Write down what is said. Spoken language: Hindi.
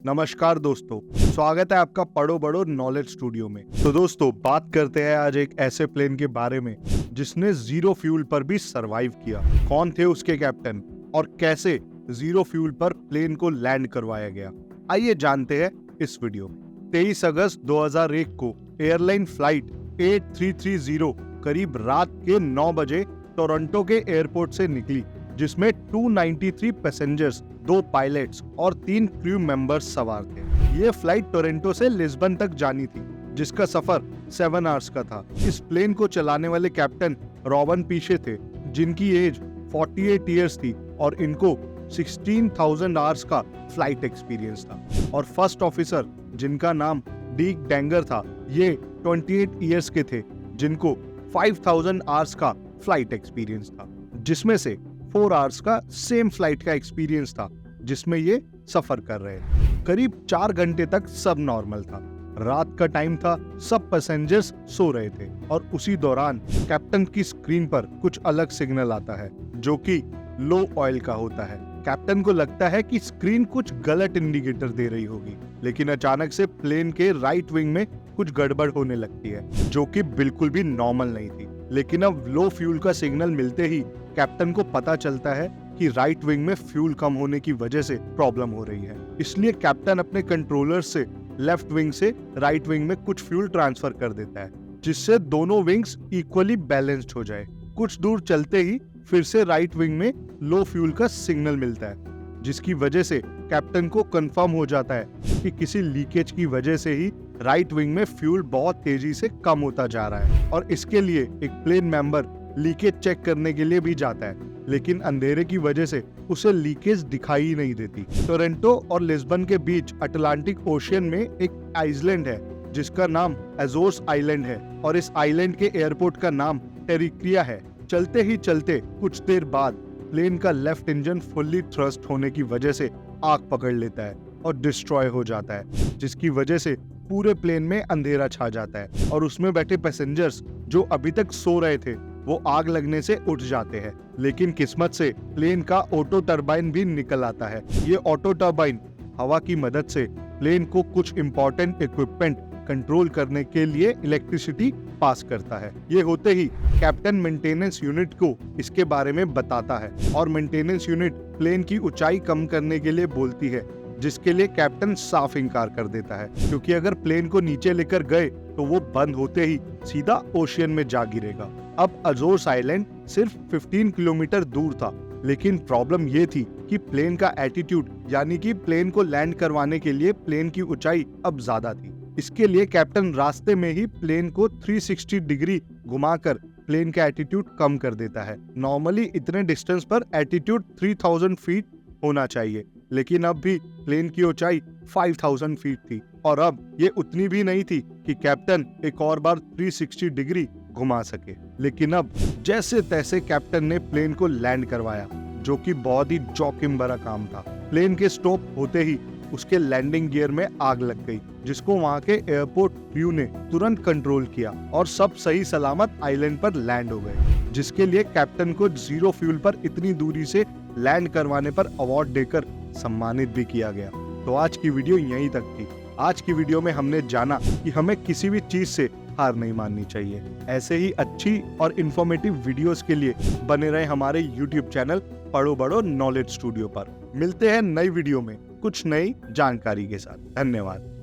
नमस्कार दोस्तों, स्वागत है आपका पढ़ो बड़ो नॉलेज स्टूडियो में। तो दोस्तों, बात करते हैं आज एक ऐसे प्लेन के बारे में जिसने जीरो फ्यूल पर भी सरवाइव किया। कौन थे उसके कैप्टन और कैसे जीरो फ्यूल पर प्लेन को लैंड करवाया गया, आइए जानते हैं इस वीडियो में। 23 अगस्त 2001 को एयरलाइन फ्लाइट 8330 करीब रात के 9 बजे टोरंटो के एयरपोर्ट से निकली, जिसमें 293 पैसेंजर्स, 2 पायलट्स और 3 क्रू मेंबर्स सवार थे। ये फ्लाइट टोरंटो से लिस्बन तक जानी थी, जिसका सफर 7 आवर्स का था। इस प्लेन को चलाने वाले कैप्टन रॉबन पीशे थे, जिनकी एज 48 ईयर्स थी और इनको 16,000 आवर्स का फ्लाइट एक्सपीरियंस था। और फर्स्ट ऑफिसर, जिनका नाम डीक डेंगर था, ये 28 ईयर्स के थे, जिनको 5,000 आवर्स का फ्लाइट एक्सपीरियंस था, जिसमें से 4 आवर्स का सेम फ्लाइट का एक्सपीरियंस था जिसमें ये सफर कर रहे थे। करीब 4 घंटे तक सब नॉर्मल था। रात का टाइम था, सब पैसेंजर्स सो रहे थे और उसी दौरान कैप्टन की स्क्रीन पर कुछ अलग सिग्नल आता है, जो कि लो ऑयल का होता है। कैप्टन को लगता है कि स्क्रीन कुछ गलत इंडिकेटर दे रही होगी, लेकिन अचानक से प्लेन के राइट विंग में कुछ गड़बड़ होने लगती है, जो कि बिल्कुल भी नॉर्मल नहीं थी। लेकिन अब लो फ्यूल का सिग्नल मिलते ही कैप्टन को पता चलता है कि राइट विंग में फ्यूल कम होने की वजह से प्रॉब्लम हो रही है। इसलिए कैप्टन अपने कंट्रोलर से लेफ्ट विंग से राइट विंग में कुछ फ्यूल ट्रांसफर कर देता है, जिससे दोनों विंग्स इक्वली बैलेंस्ड हो जाए। कुछ दूर चलते ही फिर से राइट विंग में लो फ्यूल का सिग्नल मिलता है, जिसकी वजह से कैप्टन को कंफर्म हो जाता है कि किसी लीकेज की वजह से ही राइट विंग में फ्यूल बहुत तेजी से कम होता जा रहा है। और इसके लिए एक प्लेन मेंबर लीकेज चेक करने के लिए भी जाता है, लेकिन अंधेरे की वजह से उसे लीकेज दिखाई ही नहीं देती। टोरंटो और लिस्बन के बीच अटलांटिक ओशियन में एक आइलैंड है, जिसका नाम अजोर्स आइलैंड है, और इस आइलैंड के एयरपोर्ट का नाम टेरिक्रिया है। चलते ही चलते कुछ देर बाद प्लेन का लेफ्ट इंजन फुल्ली थ्रस्ट होने की वजह से आग पकड़ लेता है और डिस्ट्रॉय हो जाता है, जिसकी वजह से पूरे प्लेन में अंधेरा छा जाता है और उसमें बैठे पैसेंजर्स जो अभी तक सो रहे थे वो आग लगने से उठ जाते हैं। लेकिन किस्मत से प्लेन का ऑटो टरबाइन भी निकल आता है। ये ऑटो टरबाइन हवा की मदद से प्लेन को कुछ इम्पोर्टेंट इक्विपमेंट कंट्रोल करने के लिए इलेक्ट्रिसिटी पास करता है। ये होते ही कैप्टन मेंटेनेंस यूनिट को इसके बारे में बताता है और मेंटेनेंस यूनिट प्लेन की ऊंचाई कम करने के लिए बोलती है, जिसके लिए कैप्टन साफ इनकार कर देता है, क्योंकि अगर प्लेन को नीचे लेकर गए तो वो बंद होते ही सीधा ओशियन में जा गिरेगा। अब अजोर्स आइलैंड सिर्फ 15 किलोमीटर दूर था, लेकिन प्रॉब्लम ये थी कि प्लेन का एटीट्यूड, यानी कि प्लेन को लैंड करवाने के लिए प्लेन की ऊंचाई अब ज्यादा थी। इसके लिए कैप्टन रास्ते में ही प्लेन को 360 डिग्री घुमाकर प्लेन का एटीट्यूड कम कर देता है। नॉर्मली इतने डिस्टेंस पर एटीट्यूड 3000 फीट होना चाहिए, लेकिन अब भी प्लेन की ऊंचाई 5000 फीट थी और अब ये उतनी भी नहीं थी कि कैप्टन एक और बार 360 डिग्री घुमा सके। लेकिन अब जैसे तैसे कैप्टन ने प्लेन को लैंड करवाया, जो कि बहुत ही जोखिम भरा काम था। प्लेन के स्टॉप होते ही उसके लैंडिंग गियर में आग लग गई, जिसको वहां के एयरपोर्ट क्रू ने तुरंत कंट्रोल किया और सब सही सलामत आइलैंड पर लैंड हो गए, जिसके लिए कैप्टन को जीरो फ्यूल पर इतनी दूरी से लैंड करवाने पर अवार्ड देकर सम्मानित भी किया गया। तो आज की वीडियो यहीं तक थी। आज की वीडियो में हमने जाना कि हमें किसी भी चीज से हार नहीं माननी चाहिए। ऐसे ही अच्छी और इंफॉर्मेटिव वीडियोस के लिए बने रहे हमारे YouTube चैनल पढ़ो बड़ो नॉलेज स्टूडियो पर। मिलते हैं नई वीडियो में कुछ नई जानकारी के साथ। धन्यवाद।